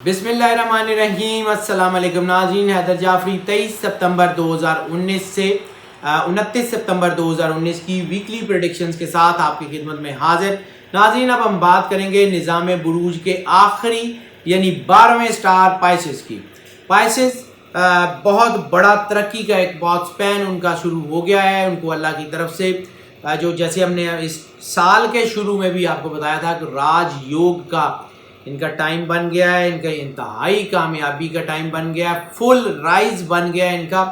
بسم اللہ الرحمن الرحیم۔ السلام علیکم ناظرین، حیدر جعفری 23 ستمبر 2019 سے 29 ستمبر 2019 کی ویکلی پریڈکشنز کے ساتھ آپ کی خدمت میں حاضر۔ ناظرین، اب ہم بات کریں گے نظام بروج کے آخری یعنی 12ویں سٹار پائسز کی۔ پائسز بہت بڑا ترقی کا ایک بہت سپین ان کا شروع ہو گیا ہے، ان کو اللہ کی طرف سے جو جیسے ہم نے اس سال کے شروع میں بھی آپ کو بتایا تھا کہ راج یوگ کا ان کا ٹائم بن گیا ہے، ان کا انتہائی کامیابی کا ٹائم بن گیا ہے، فل رائز بن گیا ہے ان کا۔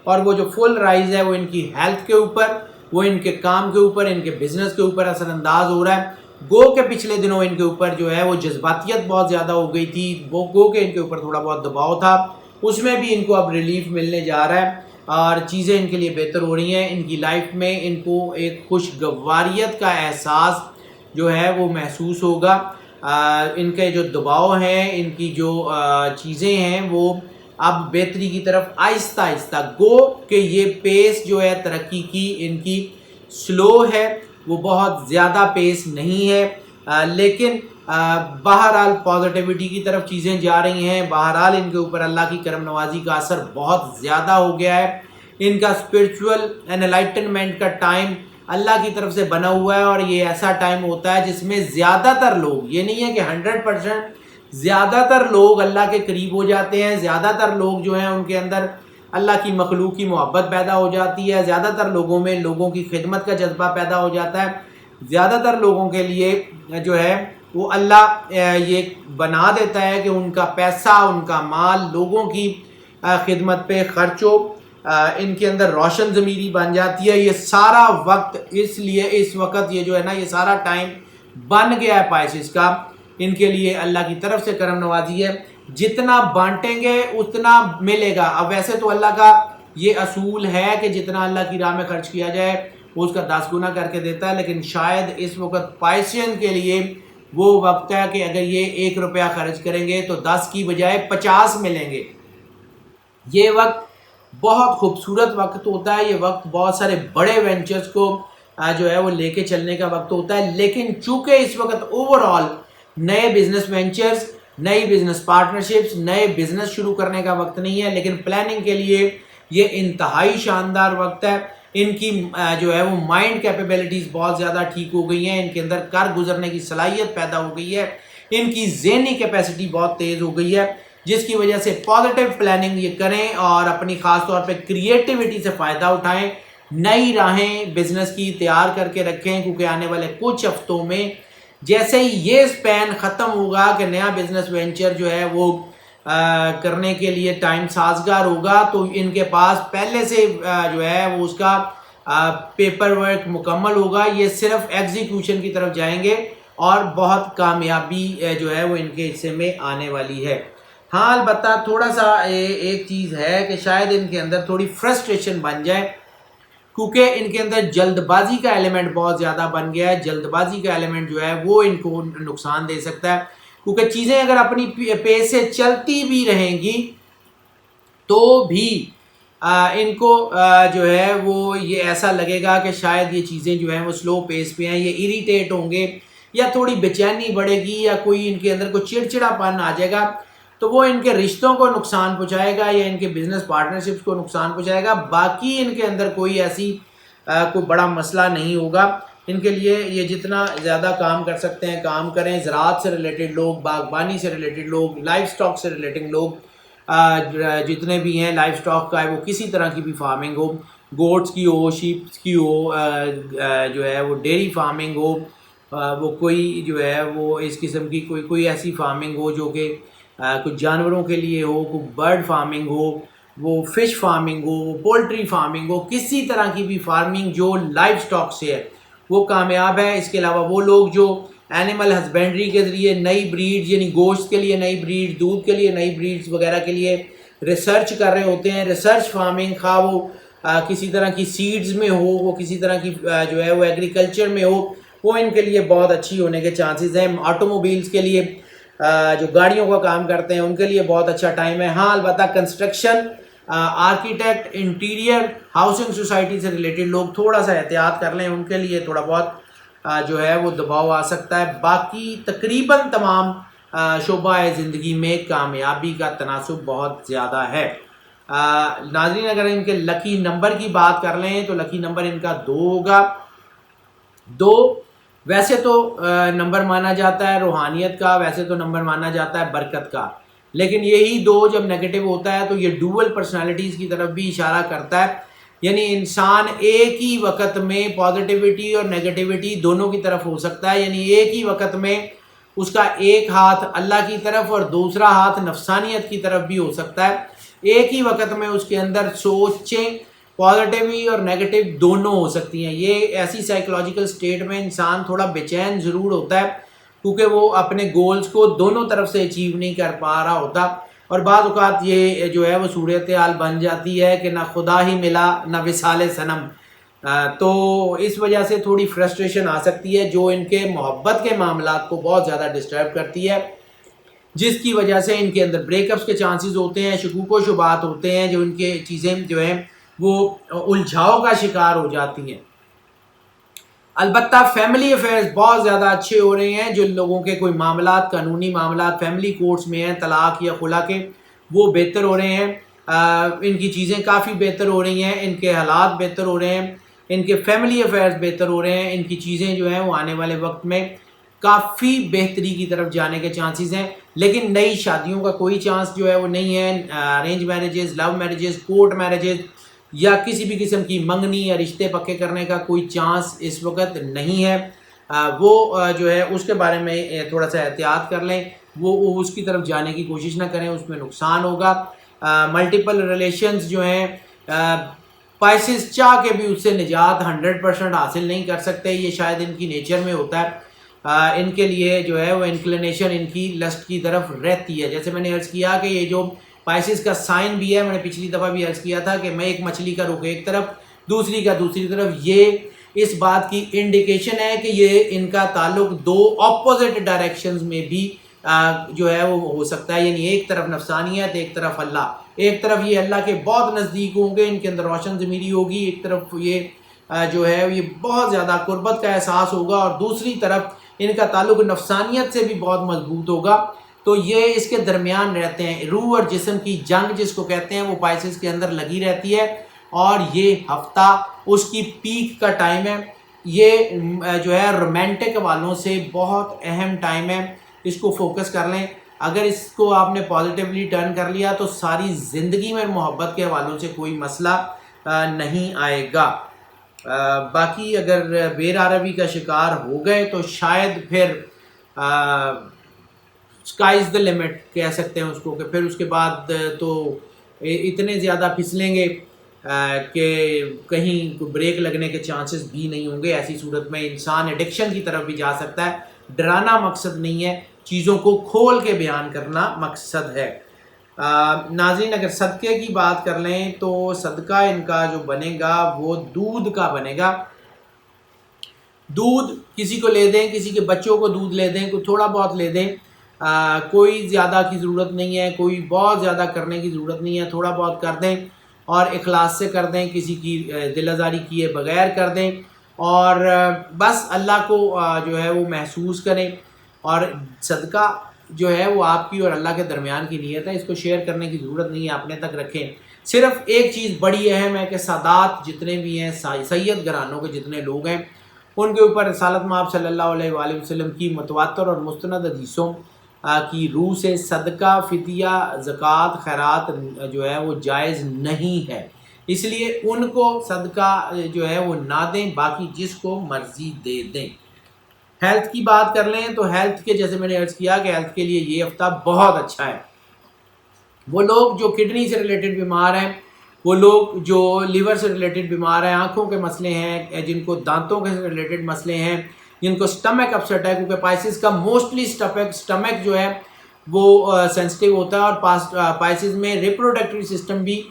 اور وہ جو فل رائز ہے وہ ان کی ہیلتھ کے اوپر، وہ ان کے کام کے اوپر، ان کے بزنس کے اوپر اثر انداز ہو رہا ہے۔ گو کہ پچھلے دنوں ان کے اوپر جو ہے وہ جذباتیت بہت زیادہ ہو گئی تھی، وہ گو کہ ان کے اوپر تھوڑا بہت دباؤ تھا، اس میں بھی ان کو اب ریلیف ملنے جا رہا ہے اور چیزیں ان کے لیے بہتر ہو رہی ہیں۔ ان کی لائف میں ان کو ایک خوشگواریت کا احساس جو ہے وہ محسوس ہوگا۔ ان کے جو دباؤ ہیں، ان کی جو چیزیں ہیں وہ اب بہتری کی طرف آہستہ آہستہ، گو کہ یہ پیس جو ہے ترقی کی ان کی سلو ہے، وہ بہت زیادہ پیس نہیں ہے، لیکن بہرحال پازیٹیوٹی کی طرف چیزیں جا رہی ہیں۔ بہرحال ان کے اوپر اللہ کی کرم نوازی کا اثر بہت زیادہ ہو گیا ہے۔ ان کا اسپرچول انلائٹنمنٹ کا ٹائم اللہ کی طرف سے بنا ہوا ہے، اور یہ ایسا ٹائم ہوتا ہے جس میں زیادہ تر لوگ، یہ نہیں ہے کہ 100%، زیادہ تر لوگ اللہ کے قریب ہو جاتے ہیں، زیادہ تر لوگ جو ہیں ان کے اندر اللہ کی مخلوق کی محبت پیدا ہو جاتی ہے، زیادہ تر لوگوں میں لوگوں کی خدمت کا جذبہ پیدا ہو جاتا ہے، زیادہ تر لوگوں کے لیے جو ہے وہ اللہ یہ بنا دیتا ہے کہ ان کا پیسہ، ان کا مال لوگوں کی خدمت پہ خرچ ہو، ان کے اندر روشن ضمیری بن جاتی ہے۔ یہ سارا وقت اس لیے اس وقت یہ جو ہے نا یہ سارا ٹائم بن گیا ہے پائسز کا، ان کے لیے اللہ کی طرف سے کرم نوازی ہے۔ جتنا بانٹیں گے اتنا ملے گا۔ اب ویسے تو اللہ کا یہ اصول ہے کہ جتنا اللہ کی راہ میں خرچ کیا جائے وہ اس کا 10 گنا کر کے دیتا ہے، لیکن شاید اس وقت پائسین کے لیے وہ وقت ہے کہ اگر یہ 1 روپیہ خرچ کریں گے تو 10 کی بجائے 50 ملیں گے۔ یہ وقت بہت خوبصورت وقت ہوتا ہے، یہ وقت بہت سارے بڑے وینچرز کو جو ہے وہ لے کے چلنے کا وقت ہوتا ہے، لیکن چونکہ اس وقت اوور آل نئے بزنس وینچرز، نئی بزنس پارٹنرشپس، نئے بزنس شروع کرنے کا وقت نہیں ہے، لیکن پلاننگ کے لیے یہ انتہائی شاندار وقت ہے۔ ان کی جو ہے وہ مائنڈ کیپیبلٹیز بہت زیادہ ٹھیک ہو گئی ہیں، ان کے اندر کار گزرنے کی صلاحیت پیدا ہو گئی ہے، ان کی ذہنی کیپیسٹی بہت تیز ہو گئی ہے، جس کی وجہ سے پازیٹیو پلاننگ یہ کریں اور اپنی خاص طور پہ کریٹیوٹی سے فائدہ اٹھائیں، نئی راہیں بزنس کی تیار کر کے رکھیں، کیونکہ آنے والے کچھ ہفتوں میں جیسے ہی یہ سپین ختم ہوگا کہ نیا بزنس وینچر جو ہے وہ کرنے کے لیے ٹائم سازگار ہوگا، تو ان کے پاس پہلے سے جو ہے وہ اس کا پیپر ورک مکمل ہوگا، یہ صرف ایگزیکیوشن کی طرف جائیں گے اور بہت کامیابی جو ہے وہ ان کے حصے میں آنے والی ہے۔ ہاں البتہ تھوڑا سا ایک چیز ہے کہ شاید ان کے اندر تھوڑی فرسٹریشن بن جائے، کیونکہ ان کے اندر جلد بازی کا ایلیمنٹ بہت زیادہ بن گیا ہے۔ جلد بازی کا ایلیمنٹ جو ہے وہ ان کو نقصان دے سکتا ہے، کیونکہ چیزیں اگر اپنی پیس سے چلتی بھی رہیں گی تو بھی ان کو جو ہے وہ یہ ایسا لگے گا کہ شاید یہ چیزیں جو ہیں وہ سلو پیس پہ ہیں، یہ اریٹیٹ ہوں گے یا تھوڑی بے چینی بڑھے گی یا کوئی ان کے اندر کوئی چڑچڑا پن آ جائے گا، تو وہ ان کے رشتوں کو نقصان پہنچائے گا یا ان کے بزنس پارٹنرشپس کو نقصان پہنچائے گا۔ باقی ان کے اندر کوئی ایسی کوئی بڑا مسئلہ نہیں ہوگا۔ ان کے لیے یہ جتنا زیادہ کام کر سکتے ہیں کام کریں، زراعت سے ریلیٹڈ لوگ، باغبانی سے ریلیٹڈ لوگ، لائف سٹاک سے ریلیٹڈ لوگ جتنے بھی ہیں، لائف سٹاک کا ہے وہ کسی طرح کی بھی فارمنگ ہو، گوٹس کی ہو، شیپس کی ہو، جو ہے وہ ڈیری فارمنگ ہو، وہ کوئی جو ہے وہ اس قسم کی کوئی ایسی فارمنگ ہو جو کہ کچھ جانوروں کے لیے ہو، کوئی برڈ فارمنگ ہو، وہ فش فارمنگ ہو، وہ پولٹری فارمنگ ہو، کسی طرح کی بھی فارمنگ جو لائف سٹاک سے ہے وہ کامیاب ہے۔ اس کے علاوہ وہ لوگ جو اینیمل ہسبینڈری کے ذریعے نئی بریڈز یعنی گوشت کے لیے نئی بریڈ، دودھ کے لیے نئی بریڈز وغیرہ کے لیے ریسرچ کر رہے ہوتے ہیں، ریسرچ فارمنگ، خواہ وہ کسی طرح کی سیڈز میں ہو، وہ کسی طرح کی جو ہے وہ ایگریکلچر میں ہو، وہ ان کے لیے بہت اچھی ہونے کے چانسز ہیں۔ آٹو موبیلز کے لیے جو گاڑیوں کا کام کرتے ہیں ان کے لیے بہت اچھا ٹائم ہے۔ ہاں البتہ construction, architect, interior, housing society سے ریلیٹڈ لوگ تھوڑا سا احتیاط کر لیں، ان کے لیے تھوڑا بہت جو ہے وہ دباؤ آ سکتا ہے۔ باقی تقریباً تمام شعبہ زندگی میں کامیابی کا تناسب بہت زیادہ ہے۔ ناظرین اگر ان کے لکی نمبر کی بات کر لیں تو لکی نمبر ان کا 2 ہوگا۔ 2 ویسے تو نمبر مانا جاتا ہے روحانیت کا، ویسے تو نمبر مانا جاتا ہے برکت کا، لیکن یہی 2 جب نیگیٹو ہوتا ہے تو یہ ڈوول پرسنالٹیز کی طرف بھی اشارہ کرتا ہے، یعنی انسان ایک ہی وقت میں پازیٹیوٹی اور نیگیٹیوٹی دونوں کی طرف ہو سکتا ہے، یعنی ایک ہی وقت میں اس کا ایک ہاتھ اللہ کی طرف اور دوسرا ہاتھ نفسانیت کی طرف بھی ہو سکتا ہے۔ ایک ہی وقت میں اس کے اندر سوچیں پازیٹیو اور نیگیٹو دونوں ہو سکتی ہیں۔ یہ ایسی سائیکولوجیکل سٹیٹ میں انسان تھوڑا بے چین ضرور ہوتا ہے کیونکہ وہ اپنے گولز کو دونوں طرف سے اچیو نہیں کر پا رہا ہوتا، اور بعض اوقات یہ جو ہے وہ صورتحال بن جاتی ہے کہ نہ خدا ہی ملا نہ وصال صنم، تو اس وجہ سے تھوڑی فرسٹریشن آ سکتی ہے جو ان کے محبت کے معاملات کو بہت زیادہ ڈسٹرب کرتی ہے، جس کی وجہ سے ان کے اندر بریک اپس کے چانسز ہوتے ہیں، شکوک و شبہات ہوتے ہیں، جو ان کے چیزیں جو ہیں وہ الجھاؤ کا شکار ہو جاتی ہیں۔ البتہ فیملی افیئرز بہت زیادہ اچھے ہو رہے ہیں، جو لوگوں کے کوئی معاملات قانونی معاملات فیملی کورٹس میں ہیں طلاق یا خلا کے، وہ بہتر ہو رہے ہیں، ان کی چیزیں کافی بہتر ہو رہی ہیں، ان کے حالات بہتر ہو رہے ہیں، ان کے فیملی افیئرز بہتر ہو رہے ہیں، ان کی چیزیں جو ہیں وہ آنے والے وقت میں کافی بہتری کی طرف جانے کے چانسز ہیں، لیکن نئی شادیوں کا کوئی چانس جو ہے وہ نہیں ہے۔ Arrange marriages, love marriages, court marriages یا کسی بھی قسم کی منگنی یا رشتے پکے کرنے کا کوئی چانس اس وقت نہیں ہے، وہ جو ہے اس کے بارے میں تھوڑا سا احتیاط کر لیں، وہ اس کی طرف جانے کی کوشش نہ کریں، اس میں نقصان ہوگا۔ ملٹیپل ریلیشنز جو ہیں پائسز چاہ کے بھی اس سے نجات 100% حاصل نہیں کر سکتے، یہ شاید ان کی نیچر میں ہوتا ہے، ان کے لیے جو ہے وہ انکلینیشن ان کی لسٹ کی طرف رہتی ہے۔ جیسے میں نے عرض کیا کہ یہ جو پائسز کا سائن بھی ہے، میں نے پچھلی دفعہ بھی عرض کیا تھا کہ میں ایک مچھلی کا رخ ایک طرف دوسری کا دوسری طرف، یہ اس بات کی انڈیکیشن ہے کہ یہ ان کا تعلق 2 اپوزٹ ڈائریکشنز میں بھی جو ہے وہ ہو سکتا ہے، یعنی ایک طرف نفسانیت ایک طرف اللہ، ایک طرف یہ اللہ کے بہت نزدیک ہوں گے، ان کے اندر روشن ضمیری ہوگی، ایک طرف یہ جو ہے یہ بہت زیادہ قربت کا احساس ہوگا، اور دوسری طرف ان کا تعلق نفسانیت سے بھی بہت مضبوط ہوگا، تو یہ اس کے درمیان رہتے ہیں۔ روح اور جسم کی جنگ جس کو کہتے ہیں وہ پائسز کے اندر لگی رہتی ہے، اور یہ ہفتہ اس کی پیک کا ٹائم ہے، یہ جو ہے رومانٹک والوں سے بہت اہم ٹائم ہے، اس کو فوکس کر لیں۔ اگر اس کو آپ نے پازیٹیولی ٹرن کر لیا تو ساری زندگی میں محبت کے حوالوں سے کوئی مسئلہ نہیں آئے گا۔ باقی اگر بیر عربی کا شکار ہو گئے تو شاید پھر اسکائی از دا لمٹ کہہ سکتے ہیں اس کو، کہ پھر اس کے بعد تو اتنے زیادہ پھسلیں گے کہ کہیں بریک لگنے کے چانسز بھی نہیں ہوں گے۔ ایسی صورت میں انسان ایڈکشن کی طرف بھی جا سکتا ہے۔ ڈرانا مقصد نہیں ہے، چیزوں کو کھول کے بیان کرنا مقصد ہے۔ ناظرین اگر صدقے کی بات کر لیں تو صدقہ ان کا جو بنے گا وہ دودھ کا بنے گا۔ دودھ کسی کو لے دیں، کسی کے بچوں کو دودھ لے دیں، کوئی تھوڑا بہت لے دیں، کوئی زیادہ کی ضرورت نہیں ہے، کوئی بہت زیادہ کرنے کی ضرورت نہیں ہے، تھوڑا بہت کر دیں اور اخلاص سے کر دیں، کسی کی دل آزاری کیے بغیر کر دیں، اور بس اللہ کو جو ہے وہ محسوس کریں، اور صدقہ جو ہے وہ آپ کی اور اللہ کے درمیان کی نیت ہے، اس کو شیئر کرنے کی ضرورت نہیں ہے، اپنے تک رکھیں۔ صرف ایک چیز بڑی اہم ہے کہ سادات جتنے بھی ہیں، سید گھرانوں کے جتنے لوگ ہیں، ان کے اوپر رسالت مآب صلی اللہ علیہ وآلہ وسلم کی متواتر اور مستند حدیثوں کی روح سے صدقہ، فدیہ، زکوٰۃ، خیرات جو ہے وہ جائز نہیں ہے، اس لیے ان کو صدقہ جو ہے وہ نہ دیں، باقی جس کو مرضی دے دیں۔ ہیلتھ کی بات کر لیں تو ہیلتھ کے جیسے میں نے عرض کیا کہ ہیلتھ کے لیے یہ ہفتہ بہت اچھا ہے۔ وہ لوگ جو کڈنی سے ریلیٹڈ بیمار ہیں، وہ لوگ جو لیور سے ریلیٹڈ بیمار ہیں، آنکھوں کے مسئلے ہیں، جن کو دانتوں کے ریلیٹڈ مسئلے ہیں، جن کو سٹمک اپسٹ ہے، کیونکہ پائسز کا موسٹلی سٹمک جو ہے وہ سینسٹیو ہوتا ہے، اور پائسز میں ریپروڈکٹری سسٹم بھی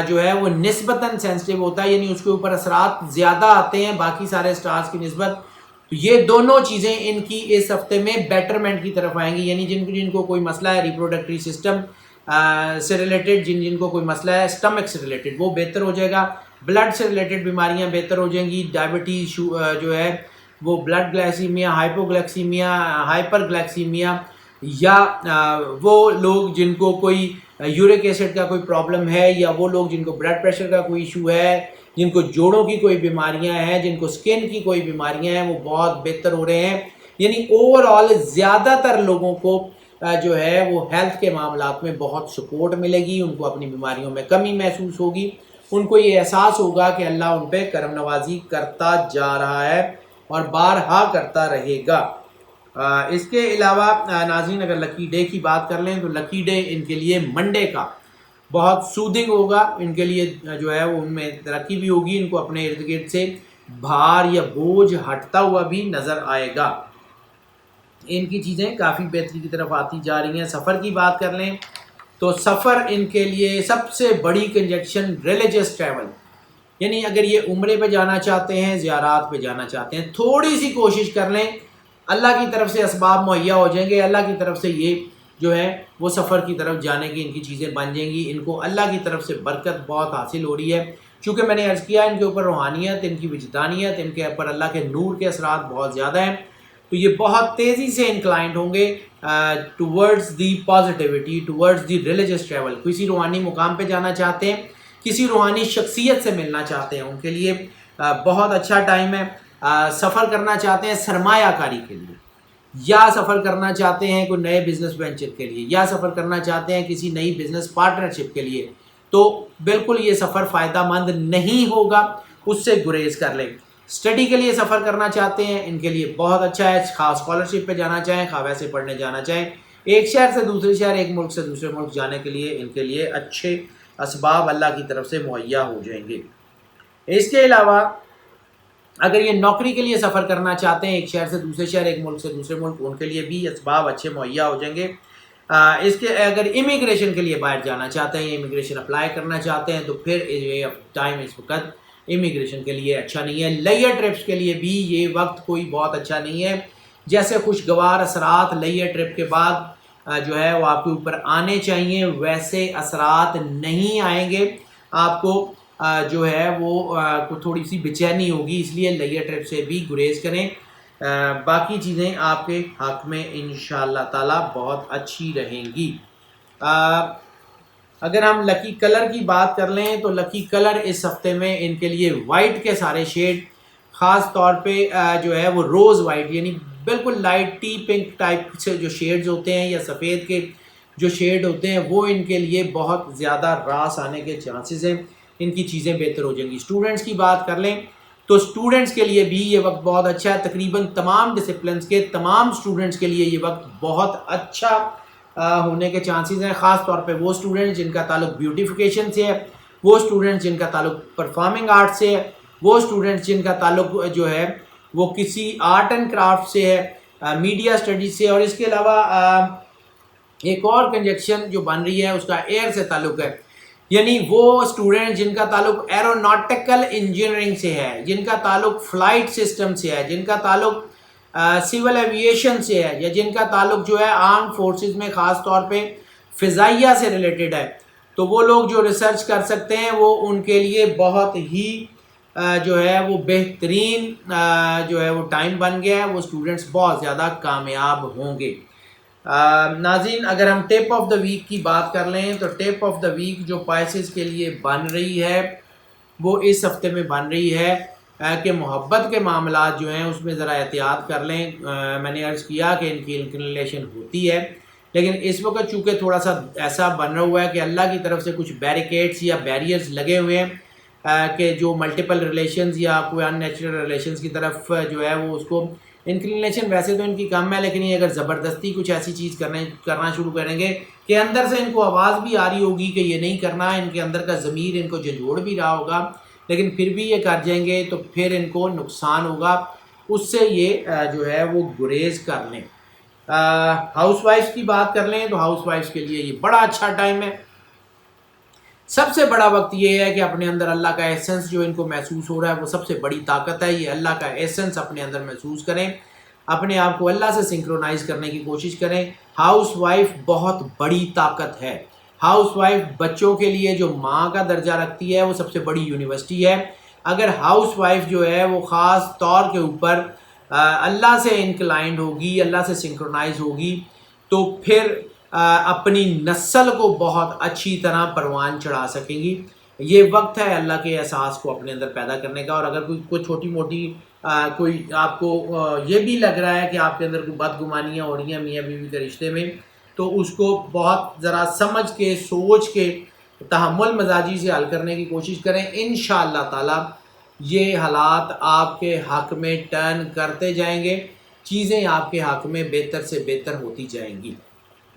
جو ہے وہ نسبتاً سینسٹیو ہوتا ہے، یعنی اس کے اوپر اثرات زیادہ آتے ہیں باقی سارے سٹارز کی نسبت۔ تو یہ دونوں چیزیں ان کی اس ہفتے میں بیٹرمنٹ کی طرف آئیں گی، یعنی جن کو کوئی مسئلہ ہے ریپروڈکٹری سسٹم سے ریلیٹڈ، جن کو کوئی مسئلہ ہے سٹمک سے ریلیٹڈ، وہ بہتر ہو جائے گا۔ بلڈ سے ریلیٹڈ بیماریاں بہتر ہو جائیں گی، ڈائبٹیز جو ہے وہ بلڈ گلیسیمیا، ہائپوگلیکسیمیا، ہائپر گلیکسیمیا، یا وہ لوگ جن کو کوئی یورک ایسڈ کا کوئی پرابلم ہے، یا وہ لوگ جن کو بلڈ پریشر کا کوئی ایشو ہے، جن کو جوڑوں کی کوئی بیماریاں ہیں، جن کو سکن کی کوئی بیماریاں ہیں، وہ بہت بہتر ہو رہے ہیں. یعنی اوور آل زیادہ تر لوگوں کو جو ہے وہ ہیلتھ کے معاملات میں بہت سپورٹ ملے گی، ان کو اپنی بیماریوں میں کمی محسوس ہوگی، ان کو یہ احساس ہوگا کہ اللہ ان پہ کرم نوازی کرتا جا رہا ہے اور بارہا کرتا رہے گا. اس کے علاوہ ناظرین اگر لکی ڈے کی بات کر لیں تو لکی ڈے ان کے لیے منڈے کا بہت سودنگ ہوگا. ان کے لیے جو ہے وہ ان میں ترقی بھی ہوگی، ان کو اپنے ارد گرد سے بھار یا بوجھ ہٹتا ہوا بھی نظر آئے گا. ان کی چیزیں کافی بہتری کی طرف آتی جا رہی ہیں. سفر کی بات کر لیں تو سفر ان کے لیے سب سے بڑی کنجکشن ریلیجس ٹریول، یعنی اگر یہ عمرے پہ جانا چاہتے ہیں، زیارات پہ جانا چاہتے ہیں، تھوڑی سی کوشش کر لیں، اللہ کی طرف سے اسباب مہیا ہو جائیں گے. اللہ کی طرف سے یہ جو ہے وہ سفر کی طرف جانے کی ان کی چیزیں بن جائیں گی. ان کو اللہ کی طرف سے برکت بہت حاصل ہو رہی ہے، چونکہ میں نے عرض کیا ان کے اوپر روحانیت، ان کی وجدانیت، ان کے اوپر اللہ کے نور کے اثرات بہت زیادہ ہیں. تو یہ بہت تیزی سے انکلائنڈ ہوں گے towards the positivity, towards the religious travel. کسی روحانی مقام پہ جانا چاہتے ہیں، کسی روحانی شخصیت سے ملنا چاہتے ہیں، ان کے لیے بہت اچھا ٹائم ہے. سفر کرنا چاہتے ہیں سرمایہ کاری کے لیے، یا سفر کرنا چاہتے ہیں کوئی نئے بزنس وینچر کے لیے، یا سفر کرنا چاہتے ہیں کسی نئی بزنس پارٹنرشپ کے لیے، تو بالکل یہ سفر فائدہ مند نہیں ہوگا، اس سے گریز کر لیں. اسٹڈی کے لیے سفر کرنا چاہتے ہیں، ان کے لیے بہت اچھا ہے. خاص اسکالرشپ پہ جانا چاہیں، خواہ ویسے پڑھنے جانا چاہیں، ایک شہر سے دوسرے شہر، ایک ملک سے دوسرے ملک جانے کے لیے ان کے لیے اچھے اسباب اللہ کی طرف سے مہیا ہو جائیں گے. اس کے علاوہ اگر یہ نوکری کے لیے سفر کرنا چاہتے ہیں، ایک شہر سے دوسرے شہر، ایک ملک سے دوسرے ملک، ان کے لیے بھی اسباب اچھے مہیا ہو جائیں گے. اس کے اگر امیگریشن کے لیے باہر جانا چاہتے ہیں، امیگریشن اپلائی کرنا چاہتے ہیں، تو پھر ٹائم اس وقت امیگریشن کے لیے اچھا نہیں ہے. لیئر ٹرپس کے لیے بھی یہ وقت کوئی بہت اچھا نہیں ہے. جیسے خوشگوار اثرات لیئر ٹرپ کے بعد جو ہے وہ آپ کے اوپر آنے چاہیے، ویسے اثرات نہیں آئیں گے. آپ کو جو ہے وہ تھوڑی سی بے چینی ہوگی، اس لیے لیئر ٹرپ سے بھی گریز کریں. باقی چیزیں آپ کے حق میں انشاءاللہ تعالی بہت اچھی رہیں گی. اگر ہم لکی کلر کی بات کر لیں تو لکی کلر اس ہفتے میں ان کے لیے وائٹ کے سارے شیڈ، خاص طور پہ جو ہے وہ روز وائٹ، یعنی بالکل لائٹ ٹی پنک ٹائپ سے جو شیڈز ہوتے ہیں، یا سفید کے جو شیڈ ہوتے ہیں، وہ ان کے لیے بہت زیادہ راس آنے کے چانسز ہیں. ان کی چیزیں بہتر ہو جائیں گی. اسٹوڈنٹس کی بات کر لیں تو اسٹوڈنٹس کے لیے بھی یہ وقت بہت اچھا ہے. تقریباً تمام ڈسپلنس کے تمام اسٹوڈنٹس کے لیے یہ وقت بہت اچھا ہونے کے چانسز ہیں. خاص طور پہ وہ اسٹوڈنٹس جن کا تعلق بیوٹیفیکیشن سے ہے، وہ اسٹوڈنٹس جن کا تعلق پرفارمنگ آرٹ سے ہے، وہ اسٹوڈنٹس جن کا تعلق جو ہے وہ کسی آرٹ اینڈ کرافٹ سے ہے، میڈیا اسٹڈیز سے. اور اس کے علاوہ ایک اور کنجکشن جو بن رہی ہے اس کا ایئر سے تعلق ہے، یعنی وہ اسٹوڈنٹ جن کا تعلق ایروناٹیکل انجینئرنگ سے ہے، جن کا تعلق فلائٹ سسٹم سے ہے، جن کا تعلق سول ایویشن سے ہے، یا جن کا تعلق جو ہے آرم فورسز میں خاص طور پہ فضائیہ سے ریلیٹڈ ہے، تو وہ لوگ جو ریسرچ کر سکتے ہیں وہ ان کے لیے بہت ہی جو ہے وہ بہترین جو ہے وہ ٹائم بن گیا ہے. وہ اسٹوڈنٹس بہت زیادہ کامیاب ہوں گے. ناظرین اگر ہم ٹپ آف دا ویک کی بات کر لیں تو ٹپ آف دا ویک جو پائسز کے لیے بن رہی ہے وہ اس ہفتے میں بن رہی ہے کہ محبت کے معاملات جو ہیں اس میں ذرا احتیاط کر لیں. میں نے عرض کیا کہ ان کی انکلینیشن ہوتی ہے، لیکن اس وقت چونکہ تھوڑا سا ایسا بن رہا ہوا ہے کہ اللہ کی طرف سے کچھ بیریکیڈس یا بیریئرز لگے ہوئے ہیں کہ جو ملٹیپل ریلیشنز یا کوئی ان نیچرل ریلیشنز کی طرف جو ہے وہ اس کو انکلینیشن ویسے تو ان کی کم ہے، لیکن یہ اگر زبردستی کچھ ایسی چیز کرنا شروع کریں گے کہ اندر سے ان کو آواز بھی آ رہی ہوگی کہ یہ نہیں کرنا، ان کے اندر کا ضمیر ان کو جھنجھوڑ بھی رہا ہوگا، لیکن پھر بھی یہ کر جائیں گے تو پھر ان کو نقصان ہوگا. اس سے یہ جو ہے وہ گریز کر لیں. ہاؤس وائفس کی بات کر لیں تو ہاؤس وائفس کے لیے یہ بڑا اچھا ٹائم ہے. سب سے بڑا وقت یہ ہے کہ اپنے اندر اللہ کا ایسنس جو ان کو محسوس ہو رہا ہے وہ سب سے بڑی طاقت ہے. یہ اللہ کا ایسنس اپنے اندر محسوس کریں، اپنے آپ کو اللہ سے سنکرونائز کرنے کی کوشش کریں. ہاؤس وائف بہت بڑی طاقت ہے. ہاؤس وائف بچوں کے لیے جو ماں کا درجہ رکھتی ہے وہ سب سے بڑی یونیورسٹی ہے. اگر ہاؤس وائف جو ہے وہ خاص طور کے اوپر اللہ سے انکلائنڈ ہوگی، اللہ سے سنکرونائز ہوگی، تو پھر اپنی نسل کو بہت اچھی طرح پروان چڑھا سکیں گی۔ یہ وقت ہے اللہ کے احساس کو اپنے اندر پیدا کرنے کا، اور اگر کوئی چھوٹی موٹی کوئی آپ کو یہ بھی لگ رہا ہے کہ آپ کے اندر کوئی بدگمانیاں ہو رہی ہیں میاں بیوی کے رشتے میں، تو اس کو بہت ذرا سمجھ کے سوچ کے تحمل مزاجی سے حل کرنے کی کوشش کریں۔ انشاءاللہ تعالی یہ حالات آپ کے حق میں ٹرن کرتے جائیں گے، چیزیں آپ کے حق میں بہتر سے بہتر ہوتی جائیں گی۔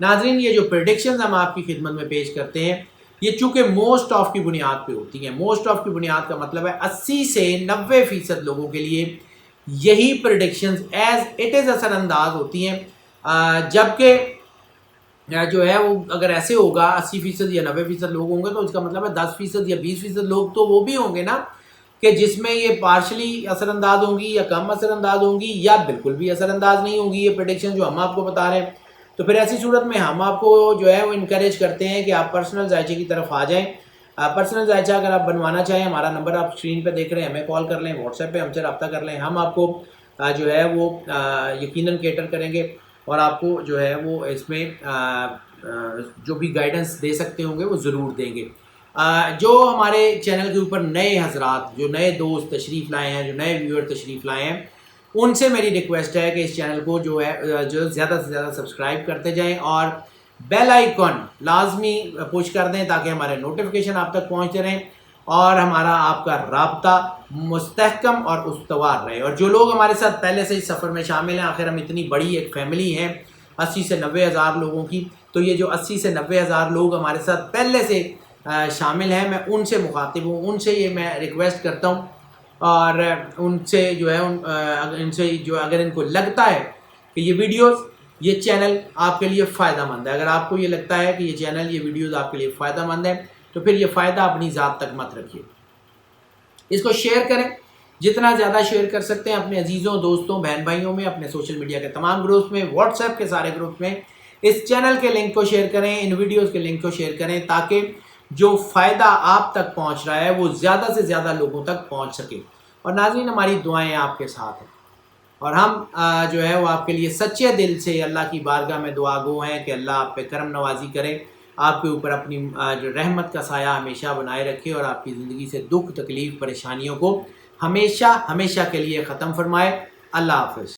ناظرین، یہ جو پریڈکشنز ہم آپ کی خدمت میں پیش کرتے ہیں، یہ چونکہ موسٹ آف کی بنیاد پہ ہوتی ہیں۔ موسٹ آف کی بنیاد کا مطلب ہے 80 سے 90% لوگوں کے لیے یہی پریڈکشنز ایز اٹ از اثر انداز ہوتی ہیں، جبکہ جو ہے وہ اگر ایسے ہوگا 80% یا 90% لوگ ہوں گے تو اس کا مطلب ہے 10% یا 20% لوگ تو وہ بھی ہوں گے نا کہ جس میں یہ پارشلی اثر انداز ہوں گی یا کم اثر انداز ہوں گی یا بالکل بھی اثر انداز نہیں ہوں گی یہ پریڈکشن جو ہم آپ کو بتا رہے ہیں۔ تو پھر ایسی صورت میں ہم آپ کو جو ہے وہ انکریج کرتے ہیں کہ آپ پرسنل ذائچے کی طرف آ جائیں۔ پرسنل ذائچہ اگر آپ بنوانا چاہیں، ہمارا نمبر آپ اسکرین پہ دیکھ رہے ہیں، ہمیں کال کر لیں، واٹس ایپ پہ ہم سے رابطہ کر لیں، ہم آپ کو جو ہے وہ یقیناً کیٹر کریں گے اور آپ کو جو ہے وہ اس میں جو بھی گائیڈنس دے سکتے ہوں گے وہ ضرور دیں گے۔ جو ہمارے چینل کے اوپر نئے حضرات، جو نئے دوست تشریف لائے ہیں، جو نئے ویور تشریف لائے ہیں، ان سے میری ریکویسٹ ہے کہ اس چینل کو جو زیادہ سے زیادہ سبسکرائب کرتے جائیں اور بیل آئیکن لازمی پش کر دیں تاکہ ہمارے نوٹیفیکیشن آپ تک پہنچتے رہیں اور ہمارا آپ کا رابطہ مستحکم اور استوار رہے۔ اور جو لوگ ہمارے ساتھ پہلے سے اس سفر میں شامل ہیں، آخر ہم اتنی بڑی ایک فیملی ہے 80 سے 90 ہزار لوگوں کی، تو یہ جو 80 سے 90 ہزار لوگ ہمارے ساتھ پہلے سے شامل ہیں، میں ان سے مخاطب ہوں، ان سے یہ میں ریکویسٹ کرتا ہوں، اور ان سے جو ہے ان سے جو اگر ان کو لگتا ہے کہ یہ ویڈیوز، یہ چینل آپ کے لیے فائدہ مند ہے، اگر آپ کو یہ لگتا ہے کہ یہ چینل، یہ ویڈیوز آپ کے لیے فائدہ مند ہے، تو پھر یہ فائدہ اپنی ذات تک مت رکھیے، اس کو شیئر کریں، جتنا زیادہ شیئر کر سکتے ہیں اپنے عزیزوں، دوستوں، بہن بھائیوں میں، اپنے سوشل میڈیا کے تمام گروپس میں، واٹس ایپ کے سارے گروپ میں اس چینل کے لنک کو شیئر کریں، ان ویڈیوز کے لنک کو شیئر کریں تاکہ جو فائدہ آپ تک پہنچ رہا ہے وہ زیادہ سے زیادہ لوگوں تک پہنچ سکے۔ اور ناظرین، ہماری دعائیں آپ کے ساتھ ہیں اور ہم جو ہے وہ آپ کے لیے سچے دل سے اللہ کی بارگاہ میں دعا گو ہیں کہ اللہ آپ پہ کرم نوازی کرے، آپ کے اوپر اپنی جو رحمت کا سایہ ہمیشہ بنائے رکھے اور آپ کی زندگی سے دکھ، تکلیف، پریشانیوں کو ہمیشہ ہمیشہ کے لیے ختم فرمائے۔ اللہ حافظ۔